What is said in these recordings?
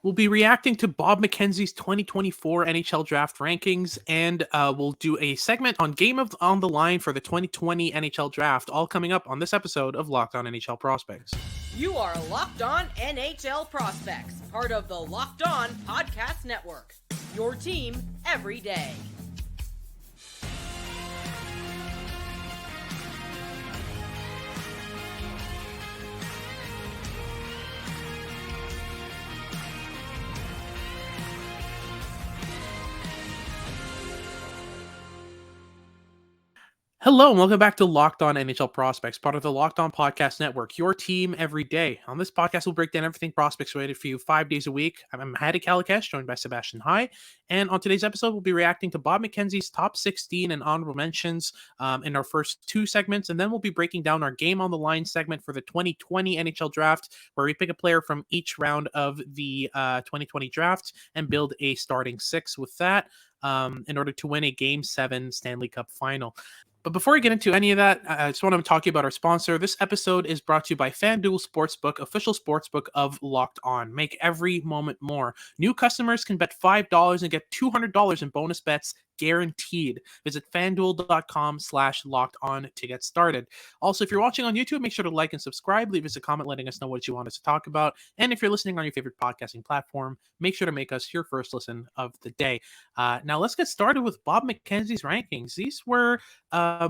We'll be reacting to Bob McKenzie's 2024 NHL Draft rankings, and we'll do a segment on on the line for the 2020 NHL Draft, all coming up on this episode of Locked On NHL Prospects. You are Locked On NHL Prospects, part of the Locked On Podcast Network. Your team every day. Hello and welcome back to Locked On NHL Prospects, part of the Locked On Podcast Network, your team every day. On this podcast, we'll break down everything prospects related for you 5 days a week. I'm Hadi and Sebastian, joined by Sebastian Hi. And on today's episode, we'll be reacting to Bob McKenzie's top 16 and honorable mentions in our first two segments. And then we'll be breaking down our game on the line segment for the 2020 NHL Draft, where we pick a player from each round of the 2020 draft and build a starting six with that in order to win a Game 7 Stanley Cup final. But before we get into any of that, I just want to talk to you about our sponsor. This episode is brought to you by FanDuel Sportsbook, official sportsbook of Locked On. Make every moment more. New customers can bet $5 and get $200 in bonus bets guaranteed. Visit fanduel.com/locked-on to get started. Also, if you're watching on YouTube, make sure to like and subscribe. Leave us a comment letting us know what you want us to talk about. And if you're listening on your favorite podcasting platform, make sure to make us your first listen of the day. Now, let's get started with Bob McKenzie's rankings. These were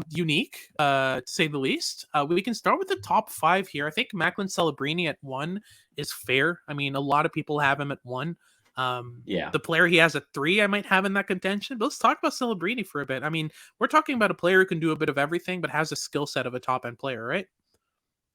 unique, to say the least. We can start with the top 5 here. I think Macklin Celebrini at 1 is fair. I mean, a lot of people have him at 1. The player he has at 3, I might have in that contention. But let's talk about Celebrini for a bit. I mean, we're talking about a player who can do a bit of everything, but has a skill set of a top-end player, right?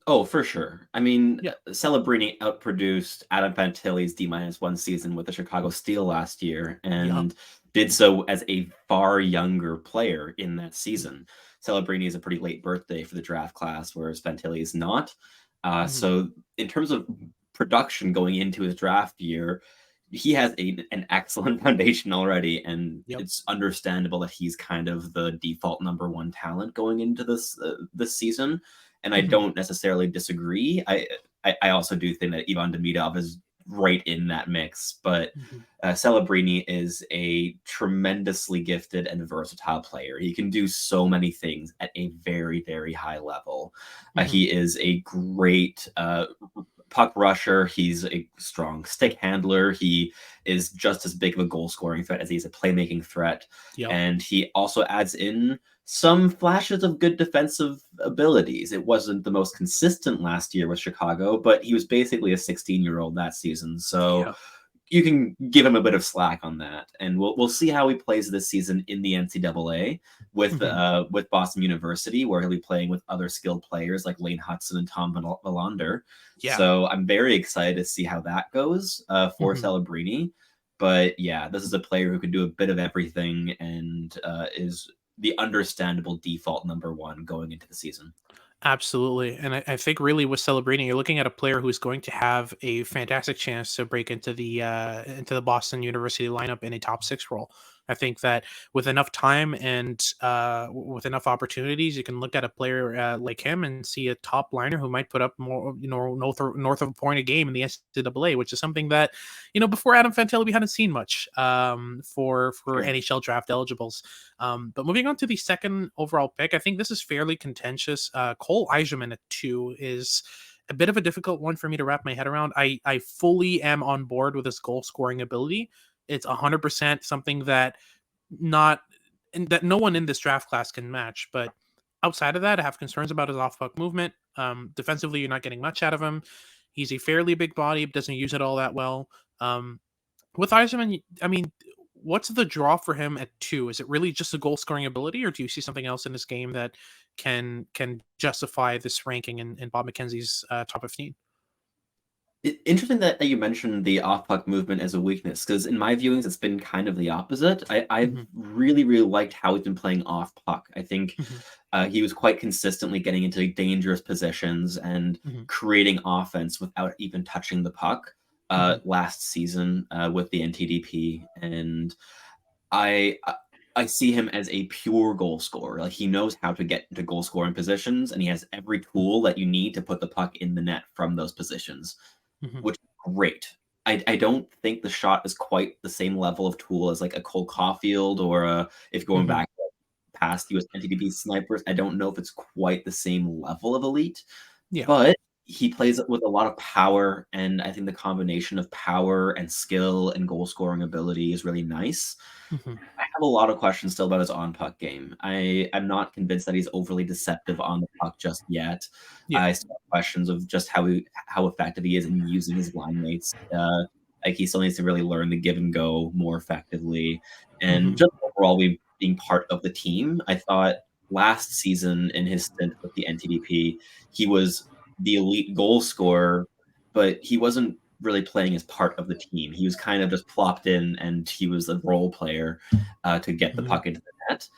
Oh, for sure. I mean, Celebrini outproduced Adam Fantilli's D-1 season with the Chicago Steel last year, and did so as a far younger player in that season. Celebrini is a pretty late birthday for the draft class, whereas Fantilli is not. So in terms of production going into his draft year, he has an excellent foundation already, and it's understandable that he's kind of the default number 1 talent going into this season. And I don't necessarily disagree. I also do think that Ivan Demidov is right in that mix, but Celebrini is a tremendously gifted and versatile player. He can do so many things at a very, very high level. He is a great puck rusher. He's a strong stick handler. He is just as big of a goal scoring threat as he's a playmaking threat. And he also adds in some flashes of good defensive abilities. It wasn't the most consistent last year with Chicago, but he was basically a 16-year-old that season. So you can give him a bit of slack on that. And we'll see how he plays this season in the NCAA with Boston University, where he'll be playing with other skilled players like Lane Hutson and Tom Willander. So I'm very excited to see how that goes for Celebrini. But yeah, this is a player who can do a bit of everything and is the understandable default number 1 going into the season. Absolutely. And I think really with Celebrini, you're looking at a player who's going to have a fantastic chance to break into the Boston University lineup in a top 6 role. I think that with enough time and with enough opportunities, you can look at a player like him and see a top liner who might put up more, north of a point a game in the NCAA, which is something that, before Adam Fantilli, we hadn't seen much for NHL draft eligibles. But moving on to the second overall pick, I think this is fairly contentious. Cole Eiserman at 2 is a bit of a difficult one for me to wrap my head around. I fully am on board with his goal scoring ability. It's 100% something that no one in this draft class can match. But outside of that, I have concerns about his off-puck movement. Defensively, you're not getting much out of him. He's a fairly big body, but doesn't use it all that well. With Eiserman, I mean, what's the draw for him at 2? Is it really just a goal-scoring ability, or do you see something else in this game that can justify this ranking in Bob McKenzie's top 15? Interesting that you mentioned the off-puck movement as a weakness, because in my viewings, it's been kind of the opposite. I've really, really liked how he's been playing off-puck. I think he was quite consistently getting into dangerous positions and creating offense without even touching the puck last season with the NTDP. And I see him as a pure goal scorer. Like, he knows how to get into goal scoring positions, and he has every tool that you need to put the puck in the net from those positions. Which is great. I don't think the shot is quite the same level of tool as like a Cole Caulfield or if going back past US NTDP snipers. I don't know if it's quite the same level of elite, but he plays with a lot of power, and I think the combination of power and skill and goal scoring ability is really nice. I have a lot of questions still about his on-puck game. I'm not convinced that he's overly deceptive on the puck just yet. I still have questions of just how effective he is in using his line mates. Like he still needs to really learn the give and go more effectively. And just overall being part of the team, I thought last season in his stint with the NTDP, he was the elite goal scorer, but he wasn't really playing as part of the team. He was kind of just plopped in, and he was a role player to get the puck into the net.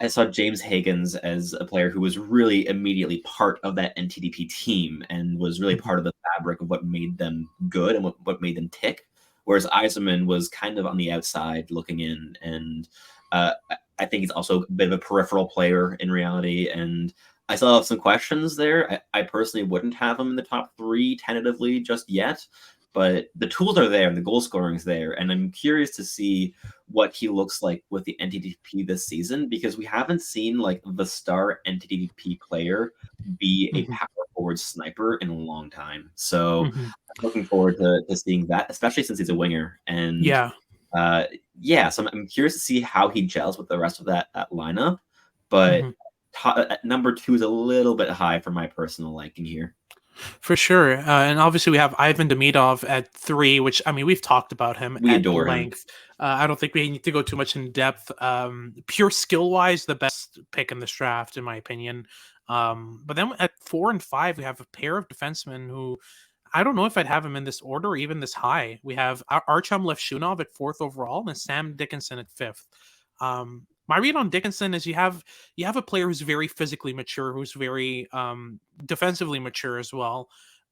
I saw James Higgins as a player who was really immediately part of that NTDP team and was really part of the fabric of what made them good and what made them tick. Whereas Eiserman was kind of on the outside looking in, and I think he's also a bit of a peripheral player in reality. And I still have some questions there. I personally wouldn't have him in the top 3 tentatively just yet, but the tools are there and the goal scoring is there. And I'm curious to see what he looks like with the NTDP this season, because we haven't seen like the star NTDP player be a power forward sniper in a long time. So I'm looking forward to seeing that, especially since he's a winger. And so I'm curious to see how he gels with the rest of that lineup. But at number 2 is a little bit high for my personal liking here. For sure. And obviously we have Ivan Demidov at 3, which, I mean, we've talked about him we at adore length. Him. I don't think we need to go too much in depth. Pure skill-wise, the best pick in this draft, in my opinion. But then at 4 and 5, we have a pair of defensemen who I don't know if I'd have him in this order or even this high. We have Artyom Levshunov at 4th overall and Sam Dickinson at 5th. My read on Dickinson is you have a player who's very physically mature, who's very defensively mature as well.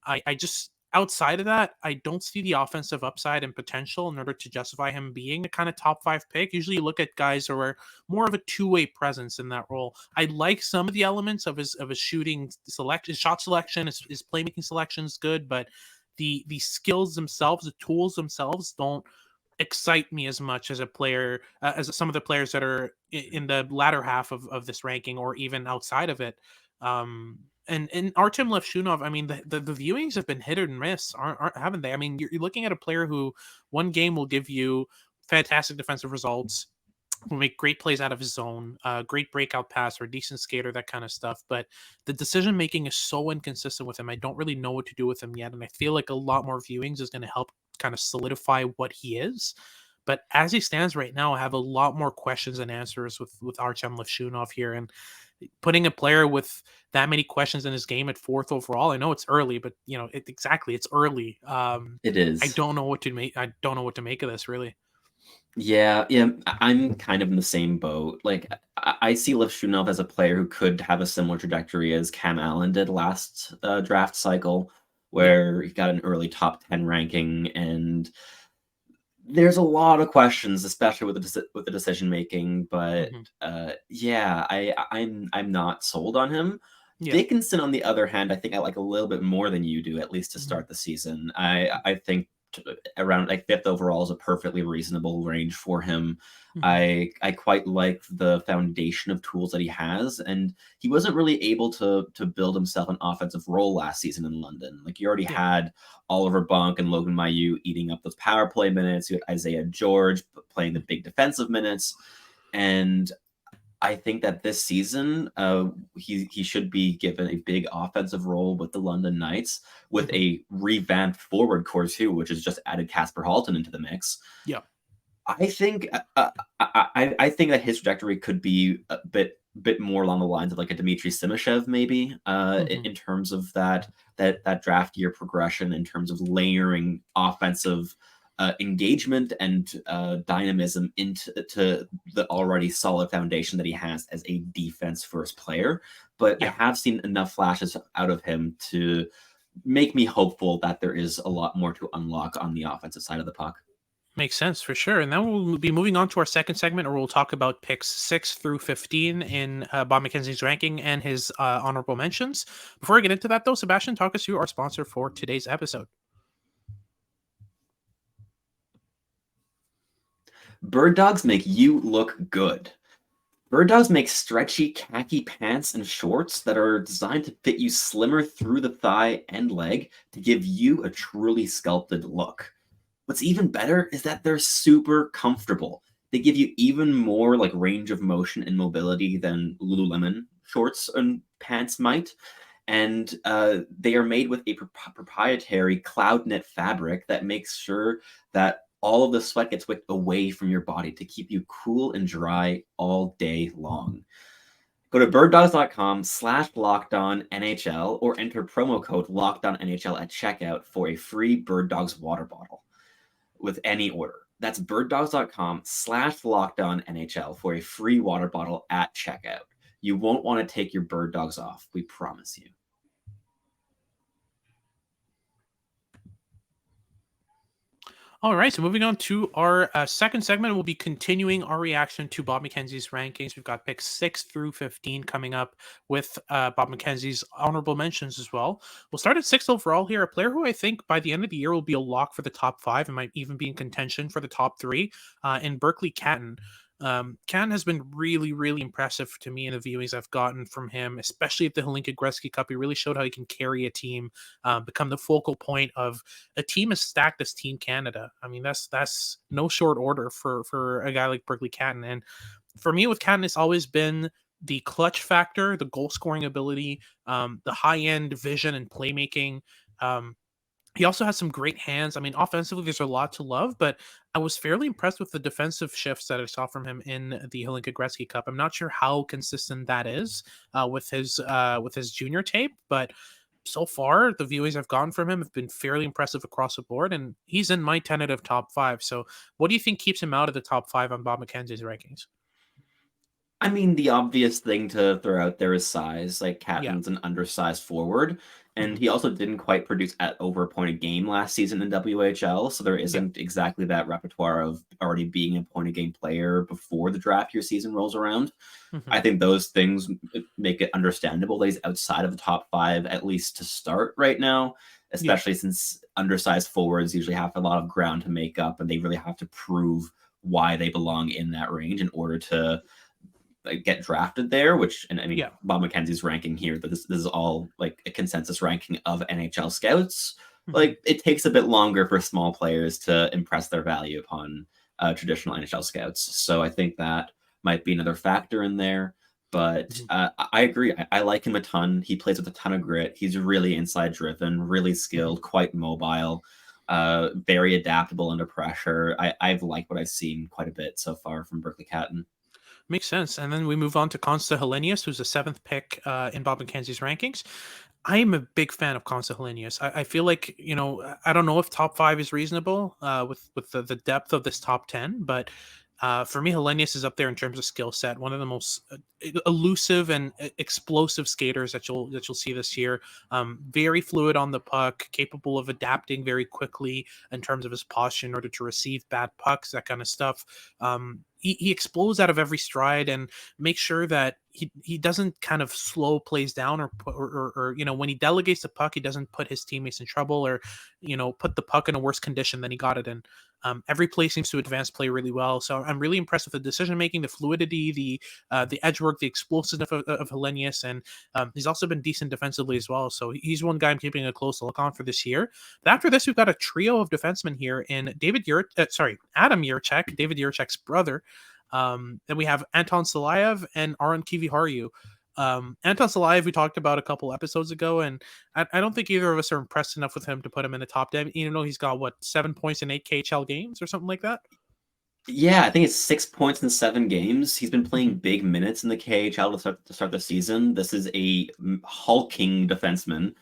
I just, outside of that, I don't see the offensive upside and potential in order to justify him being a kind of top 5 pick. Usually you look at guys who are more of a two-way presence in that role. I like some of the elements of his shooting selection, his shot selection, his playmaking selection is good, but the skills themselves, the tools themselves don't excite me as much as a player as some of the players that are in the latter half of this ranking or even outside of it. And Artyom Levshunov, I mean, the viewings have been hit or miss, haven't they? I mean, you're looking at a player who one game will give you fantastic defensive results, will make great plays out of his zone, great breakout pass or decent skater, that kind of stuff. But the decision making is so inconsistent with him. I don't really know what to do with him yet, and I feel like a lot more viewings is going to help kind of solidify what he is. But as he stands right now, I have a lot more questions and answers with Artyom Levshunov here, and putting a player with that many questions in his game at 4th overall. I know it's early, but it's early. It is. I don't know what to make. I don't know what to make of this, really. Yeah, I'm kind of in the same boat. Like, I see Levshunov as a player who could have a similar trajectory as Cam Allen did last draft cycle, where he got an early top 10 ranking, and there's a lot of questions, especially with the decision making. But I'm not sold on him. Dickinson, on the other hand, I think I like a little bit more than you do, at least to start the season. I think around like 5th overall is a perfectly reasonable range for him. I quite like the foundation of tools that he has, and he wasn't really able to build himself an offensive role last season in London. Like, you already had Oliver Bunk and Logan Mailloux eating up those power play minutes. You had Isaiah George playing the big defensive minutes, and I think that this season, he should be given a big offensive role with the London Knights, with a revamped forward core too, which has just added Casper Halton into the mix. Yeah, I think I think that his trajectory could be a bit more along the lines of like a Dmitry Simashev, maybe, in terms of that draft year progression, in terms of layering offensive engagement and dynamism into the already solid foundation that he has as a defense first player. But I have seen enough flashes out of him to make me hopeful that there is a lot more to unlock on the offensive side of the puck. Makes sense, for sure. And then we'll be moving on to our second segment, where we'll talk about picks 6 through 15 in Bob McKenzie's ranking and his honorable mentions. Before I get into that, though, Sebastian, talk us through our sponsor for today's episode. Bird dogs make you look good. Bird dogs make stretchy khaki pants and shorts that are designed to fit you slimmer through the thigh and leg to give you a truly sculpted look. What's even better is that they're super comfortable. They give you even more like range of motion and mobility than Lululemon shorts and pants might. And they are made with a proprietary cloud knit fabric that makes sure that all of the sweat gets whipped away from your body to keep you cool and dry all day long. Go to birddogs.com/LockedOnNHL or enter promo code LockedOnNHL at checkout for a free Bird Dogs water bottle with any order. That's birddogs.com/LockedOnNHL for a free water bottle at checkout. You won't want to take your bird dogs off. We promise you. All right, so moving on to our second segment, we'll be continuing our reaction to Bob McKenzie's rankings. We've got picks 6 through 15 coming up with Bob McKenzie's honorable mentions as well. We'll start at 6 overall here, a player who I think by the end of the year will be a lock for the top 5 and might even be in contention for the top 3 in Berkly Catton. Catton has been really, really impressive to me in the viewings I've gotten from him, especially at the Helenius Cup. He really showed how he can carry a team, become the focal point of a team as stacked as Team Canada. I mean, that's no short order for a guy like Berkly Catton. And for me with Catton, it's always been the clutch factor, the goal scoring ability, the high end vision and playmaking. He also has some great hands. I mean, offensively, there's a lot to love, but I was fairly impressed with the defensive shifts that I saw from him in the Helenius Cup. I'm not sure how consistent that is with his junior tape, but so far the viewings I've gotten from him have been fairly impressive across the board, and he's in my tentative top 5. So, what do you think keeps him out of the top 5 on Bob McKenzie's rankings? I mean, the obvious thing to throw out there is size. Like, Catton's an undersized forward, and he also didn't quite produce at over a point a game last season in WHL, so there isn't exactly that repertoire of already being a point a game player before the draft year season rolls around. I think those things make it understandable that he's outside of the top 5, at least to start right now, especially since undersized forwards usually have a lot of ground to make up, and they really have to prove why they belong in that range in order to get drafted there, which, and I mean, Bob McKenzie's ranking here, that this is all like a consensus ranking of NHL scouts. Like, it takes a bit longer for small players to impress their value upon traditional NHL scouts. So I think that might be another factor in there. But I agree. I like him a ton. He plays with a ton of grit. He's really inside driven, really skilled, quite mobile, very adaptable under pressure. I've liked what I've seen quite a bit so far from Berkly Catton. Makes sense. And then we move on to Konsta Helenius, who's the 7th pick in Bob McKenzie's rankings. I am a big fan of Konsta Helenius. I feel like, you know, I don't know if top 5 is reasonable with the depth of this top 10, but for me, Helenius is up there in terms of skill set. One of the most elusive and explosive skaters that you'll see this year. Very fluid on the puck, capable of adapting very quickly in terms of his posture in order to receive bad pucks, that kind of stuff. He explodes out of every stride and makes sure that he doesn't kind of slow plays down or you know, when he delegates the puck, he doesn't put his teammates in trouble or, you know, put the puck in a worse condition than he got it in. Every play seems to advance play really well. So I'm really impressed with the decision making, the fluidity, the edge work, the explosiveness of Helenius, and he's also been decent defensively as well. So he's one guy I'm keeping a close look on for this year. But after this, we've got a trio of defensemen here in Adam Jiricek, David Jiricek's brother. Then we have Anton Salayev and Aron Kiviharju. Anton Salayev we talked about a couple episodes ago, and I don't think either of us are impressed enough with him to put him in the top 10, even though he's got 7 points in 8 KHL games or something like that. Yeah, I think it's 6 points in 7 games. He's been playing big minutes in the KHL to start the season. This is a hulking defenseman,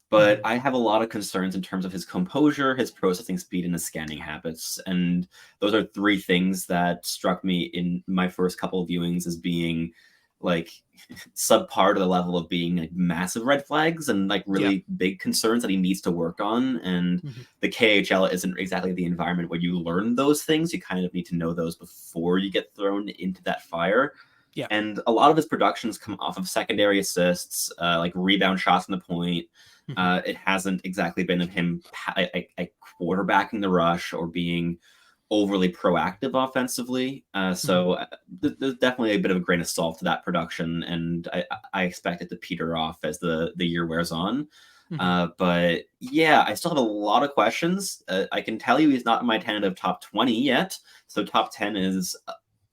but I have a lot of concerns in terms of his composure, his processing speed, and his scanning habits. And those are 3 things that struck me in my first couple of viewings as being like subpar to the level of being like massive red flags and like really big concerns that he needs to work on. And the KHL isn't exactly the environment where you learn those things. You kind of need to know those before you get thrown into that fire. Yeah. And a lot of his productions come off of secondary assists, like rebound shots on the point. It hasn't exactly been of him quarterbacking the rush or being overly proactive offensively. So there's definitely a bit of a grain of salt to that production, and I expect it to peter off as the year wears on. But yeah, I still have a lot of questions. I can tell you he's not in my tentative top 20 yet, so top 10 is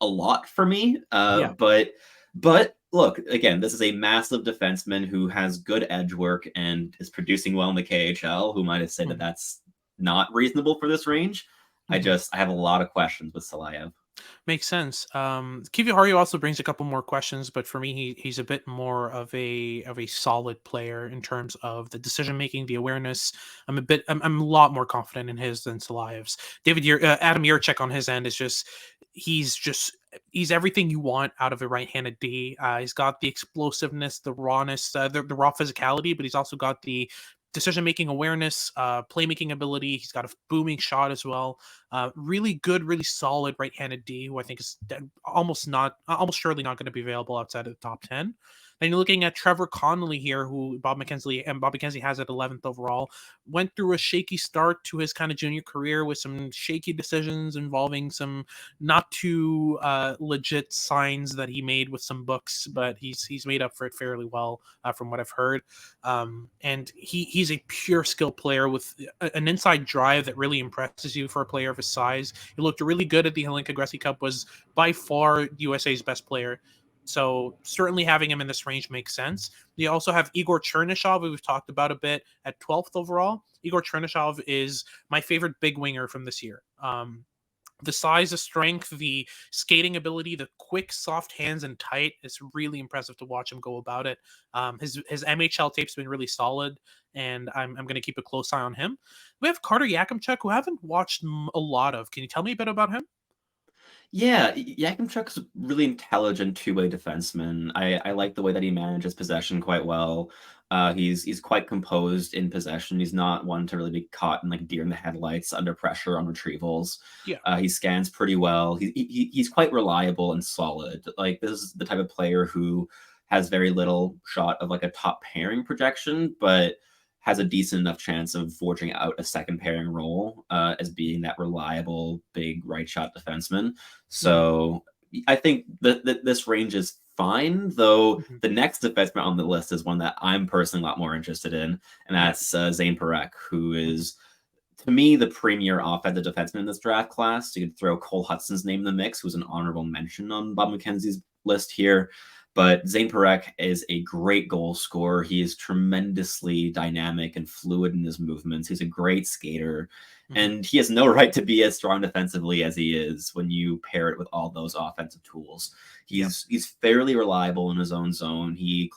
a lot for me. But look, again, this is a massive defenseman who has good edge work and is producing well in the KHL. Who might have said that that's not reasonable for this range? I have a lot of questions with Salayev. Makes sense. Kiviharu also brings a couple more questions, but for me, he's a bit more of a solid player in terms of the decision making, the awareness. I'm a lot more confident in his than Salayev's. Adam Jiricek on his end is he's everything you want out of a right-handed D. He's got the explosiveness, the rawness, the raw physicality, but he's also got the decision-making awareness, playmaking ability. He's got a booming shot as well. Really good, really solid right-handed D, who I think is almost surely not going to be available outside of the top 10. Then you're looking at Trevor Connolly here, who Bob McKenzie has at 11th overall. Went through a shaky start to his kind of junior career with some shaky decisions involving some not too legit signs that he made with some books, but he's made up for it fairly well from what I've heard. And he's a pure skill player with an inside drive that really impresses you for a player of his size. He looked really good at the Helenius Cup, was by far USA's best player. So certainly having him in this range makes sense. You also have Igor Chernyshov, who we've talked about a bit, at 12th overall. Igor Chernyshov is my favorite big winger from this year. The size, the strength, the skating ability, the quick, soft hands and tight. It's really impressive to watch him go about it. His MHL tape's been really solid, and I'm going to keep a close eye on him. We have Carter Yakimchuk, who I haven't watched a lot of. Can you tell me a bit about him? Yeah, Yakimchuk's a really intelligent two-way defenseman. I like the way that he manages possession quite well. He's quite composed in possession. He's not one to really be caught in like deer in the headlights under pressure on retrievals. He scans pretty well. He's quite reliable and solid. Like, this is the type of player who has very little shot of like a top pairing projection, but has a decent enough chance of forging out a second pairing role as being that reliable, big right shot defenseman. So I think that this range is fine, though the next defenseman on the list is one that I'm personally a lot more interested in, and that's Zayne Parekh, who is, to me, the premier offensive defenseman in this draft class. You could throw Cole Hutson's name in the mix, who's an honorable mention on Bob McKenzie's list here. But Zayne Parekh is a great goal scorer. He is tremendously dynamic and fluid in his movements. He's a great skater. And he has no right to be as strong defensively as he is when you pair it with all those offensive tools. He's fairly reliable in his own zone. He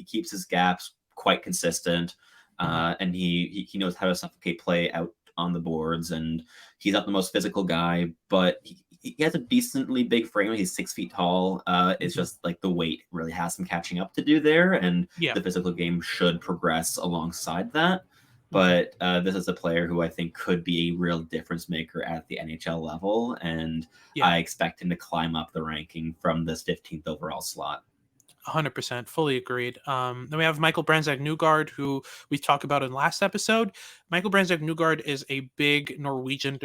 keeps his gaps quite consistent. And he knows how to suffocate play out on the boards. And he's not the most physical guy, but he has a decently big frame. He's 6 feet tall. It's just like the weight really has some catching up to do there, and the physical game should progress alongside that. But this is a player who I think could be a real difference maker at the NHL level, and I expect him to climb up the ranking from this 15th overall slot. 100%, fully agreed. Then we have Michael Brandstad-Nygård, who we talked about in last episode. Michael Brandstad-Nygård is a big Norwegian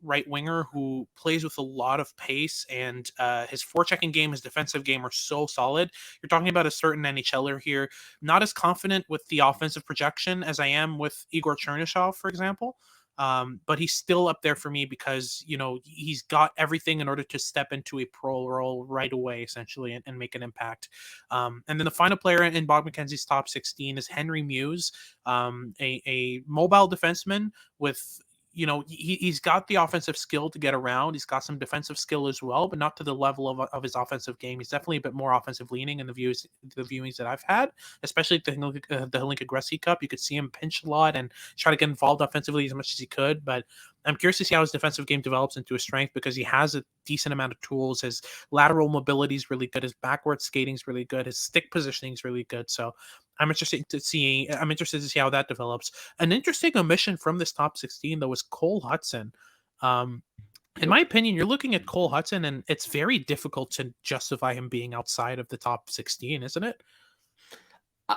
right winger who plays with a lot of pace, and his forechecking game, his defensive game are so solid. You're talking about a certain NHLer here, not as confident with the offensive projection as I am with Igor Chernyshov, for example. But he's still up there for me because, he's got everything in order to step into a pro role right away, essentially, and make an impact. And then the final player in Bob McKenzie's top 16 is Henry Muse, a mobile defenseman with, he's got the offensive skill to get around. He's got some defensive skill as well, but not to the level of his offensive game. He's definitely a bit more offensive leaning in the viewings that I've had, especially the Helenius Cup. You could see him pinch a lot and try to get involved offensively as much as he could, but I'm curious to see how his defensive game develops into a strength because he has a decent amount of tools. His lateral mobility is really good. His backward skating is really good. His stick positioning is really good. So I'm interested to see how that develops. An interesting omission from this top 16 though is Cole Hutson. In my opinion, you're looking at Cole Hutson, and it's very difficult to justify him being outside of the top 16, isn't it?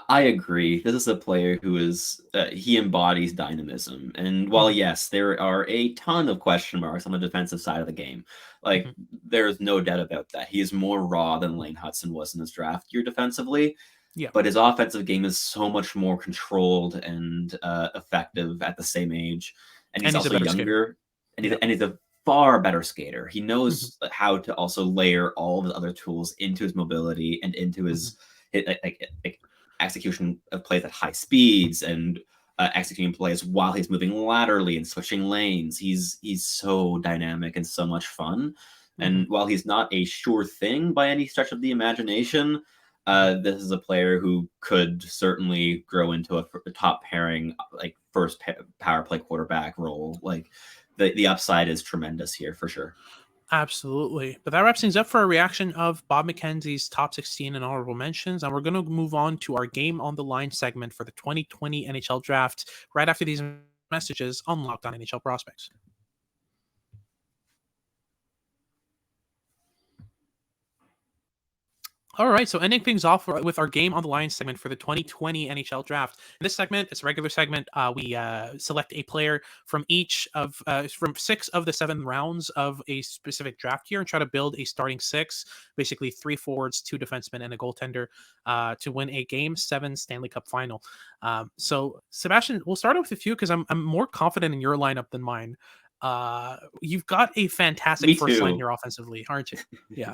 I agree. This is a player who is he embodies dynamism, and while yes, there are a ton of question marks on the defensive side of the game, like there's no doubt about that. He is more raw than Lane Hutson was in his draft year defensively, Yeah. but his offensive game is so much more controlled and effective at the same age, and he's also younger, and he's a far better skater. He knows how to also layer all of the other tools into his mobility and into his like execution of plays at high speeds and executing plays while he's moving laterally and switching lanes. He's so dynamic and so much fun. And while he's not a sure thing by any stretch of the imagination, this is a player who could certainly grow into a top pairing, like first power play quarterback role. Like the upside is tremendous here for sure. Absolutely. But that wraps things up for a reaction of Bob McKenzie's top 16 and honorable mentions. And we're going to move on to our game on the line segment for the 2020 NHL draft right after these messages on Locked On NHL Prospects. All right, so ending things off with our game on the line segment for the 2020 NHL draft. In this segment, it's a regular segment. We select a player from each of from 6 of the 7 rounds of a specific draft year and try to build a starting 6, basically 3 forwards, 2 defensemen, and a goaltender to win a Game 7 Stanley Cup final. So, Sebastian, we'll start off with you because I'm more confident in your lineup than mine. You've got a fantastic first line here offensively, aren't you? Yeah.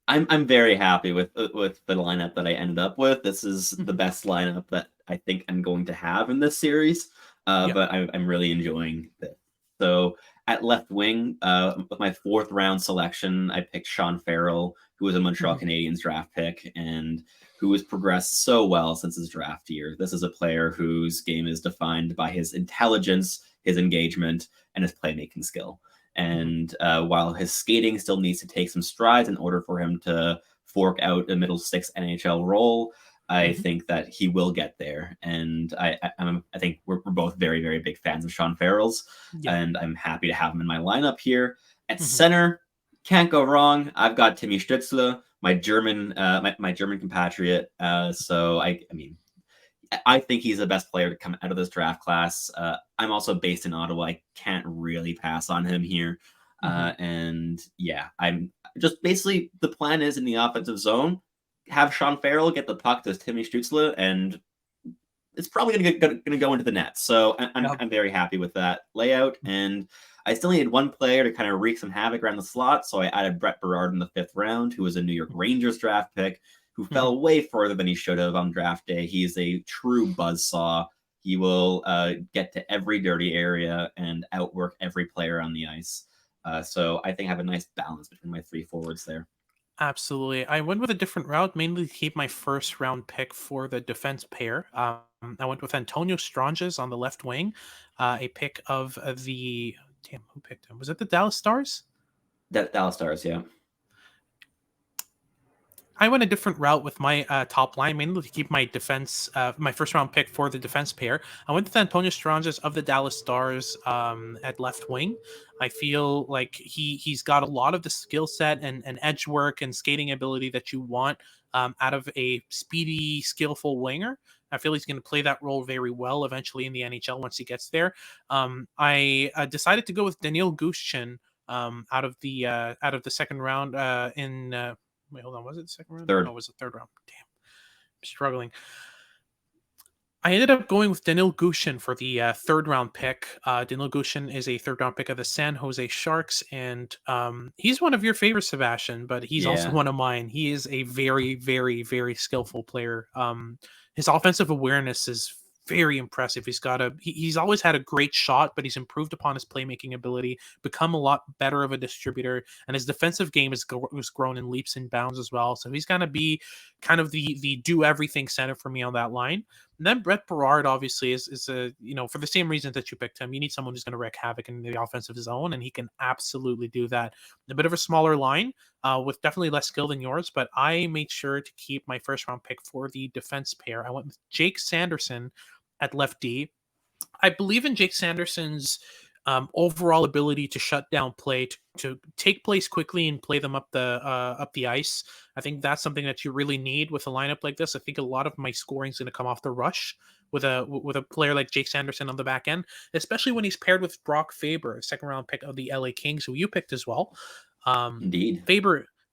I'm very happy with the lineup that I ended up with. This is the best lineup that I think I'm going to have in this series. But I'm really enjoying it. So at left wing, with my 4th round selection, I picked Sean Farrell, who was a Montreal Canadiens draft pick and who has progressed so well since his draft year. This is a player whose game is defined by his intelligence, his engagement, and his playmaking skill. And while his skating still needs to take some strides in order for him to fork out a middle 6 NHL role, I think that he will get there. And I think we're both very, very big fans of Sean Farrell's, and I'm happy to have him in my lineup here. At center, can't go wrong. I've got Timmy Stützle, my German my German compatriot. So I mean, I think he's the best player to come out of this draft class. I'm also based in Ottawa. I can't really pass on him here. And yeah, I'm just basically the plan is in the offensive zone, have Sean Farrell get the puck to Timmy Stützle, and it's probably going to go into the net. So I'm very happy with that layout. And I still needed one player to kind of wreak some havoc around the slot. So I added Brett Berard in the 5th round, who was a New York Rangers draft pick, who fell way further than he should have on draft day. He is a true buzzsaw. He will get to every dirty area and outwork every player on the ice. So I think I have a nice balance between my 3 forwards there. Absolutely. I went with a different route, mainly to keep my 1st round pick for the defense pair. I went with Antonio Stranges on the left wing, a pick of the... Damn, who picked him? Was it the Dallas Stars? Dallas Stars, yeah. I went a different route with my top line, mainly to keep my defense, my 1st round pick for the defense pair. I went with Antonio Stranges of the Dallas Stars at left wing. I feel like he's got a lot of the skill set and edge work and skating ability that you want out of a speedy, skillful winger. I feel he's going to play that role very well eventually in the NHL once he gets there. I decided to go with Daniil Gushchin out of the 2nd round in. Wait, hold on. Was it the 2nd round? 3rd. No, it was the 3rd round. Damn. I'm struggling. I ended up going with Daniil Gushchin for the 3rd round pick. Daniil Gushchin is a 3rd round pick of the San Jose Sharks, and he's one of your favorites, Sebastian, but he's also one of mine. He is a very, very, very skillful player. His offensive awareness is very impressive. He's always had a great shot, but he's improved upon his playmaking ability, become a lot better of a distributor, and his defensive game has grown in leaps and bounds as well. So he's going to be kind of the do everything center for me on that line. And then Brett Berard obviously is a, for the same reasons that you picked him. You need someone who's going to wreak havoc in the offensive zone, and he can absolutely do that. A bit of a smaller line with definitely less skill than yours, but I made sure to keep my 1st round pick for the defense pair. I went with Jake Sanderson at left D. I believe in Jake Sanderson's overall ability to shut down play, to take plays quickly and play them up the ice. I think that's something that you really need with a lineup like this. I think a lot of my scoring is going to come off the rush with a player like Jake Sanderson on the back end, especially when he's paired with Brock Faber, a second round pick of the LA Kings, who you picked as well. Indeed.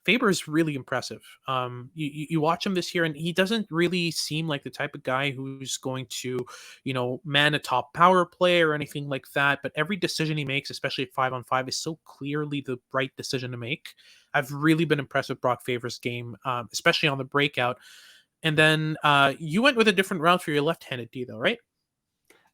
Faber is really impressive. You watch him this year, and he doesn't really seem like the type of guy who's going to, man a top power play or anything like that. But every decision he makes, especially at 5-on-5, is so clearly the right decision to make. I've really been impressed with Brock Faber's game, especially on the breakout. And then you went with a different route for your left-handed D, though, right?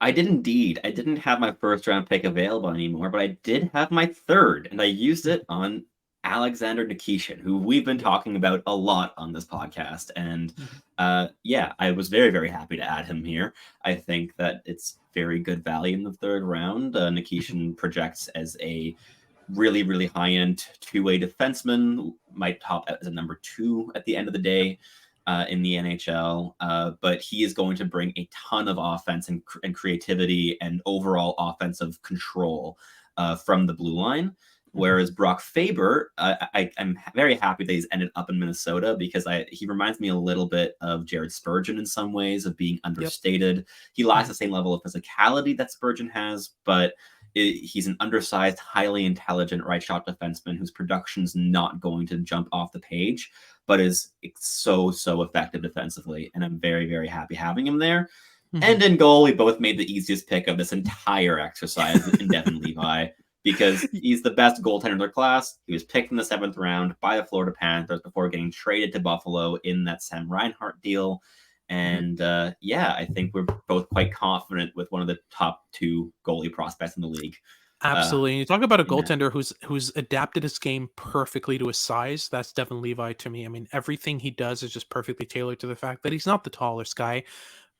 I did indeed. I didn't have my first round pick available anymore, but I did have my third, and I used it on Alexander Nikishin, who we've been talking about a lot on this podcast. And I was very, very happy to add him here. I think that it's very good value in the third round. Nikishin projects as a really, really high-end two-way defenseman, might top as a number 2 at the end of the day in the NHL. But he is going to bring a ton of offense and creativity and overall offensive control from the blue line. Whereas Brock Faber, I'm very happy that he's ended up in Minnesota, because he reminds me a little bit of Jared Spurgeon in some ways, of being understated. Yep. He lacks the same level of physicality that Spurgeon has, but he's an undersized, highly intelligent right shot defenseman whose production's not going to jump off the page, but is so effective defensively. And I'm very, very happy having him there. Mm-hmm. And in goal, we both made the easiest pick of this entire exercise in Devon Levi, because he's the best goaltender in their class. He was picked in the 7th round by the Florida Panthers before getting traded to Buffalo in that Sam Reinhart deal. And I think we're both quite confident with one of the top 2 goalie prospects in the league. Absolutely. And you talk about a goaltender who's adapted his game perfectly to his size. That's Devon Levi to me. I mean, everything he does is just perfectly tailored to the fact that he's not the tallest guy,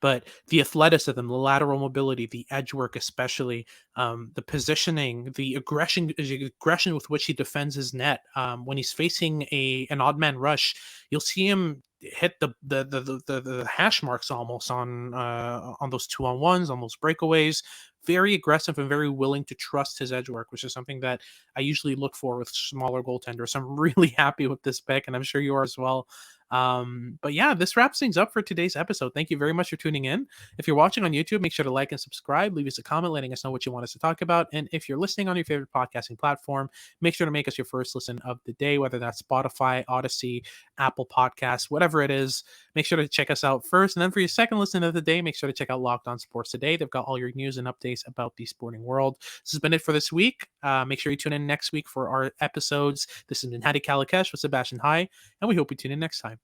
but the athleticism, the lateral mobility, the edge work, especially the positioning, the aggression with which he defends his net. When he's facing an odd man rush, you'll see him hit the hash marks almost on those 2-on-1s, on those breakaways. Very aggressive and very willing to trust his edge work, which is something that I usually look for with smaller goaltenders. So I'm really happy with this pick, and I'm sure you are as well. But yeah, this wraps things up for today's episode. Thank you very much for tuning in. If you're watching on YouTube, make sure to like and subscribe. Leave us a comment letting us know what you want us to talk about. And if you're listening on your favorite podcasting platform, make sure to make us your first listen of the day, whether that's Spotify, Odyssey, Apple Podcasts, whatever it is. Make sure to check us out first. And then for your second listen of the day, make sure to check out Locked On Sports Today. They've got all your news and updates about the sporting world. This has been it for this week. Make sure you tune in next week for our episodes. This has been Hadi with Sebastian High, and we hope you tune in next time.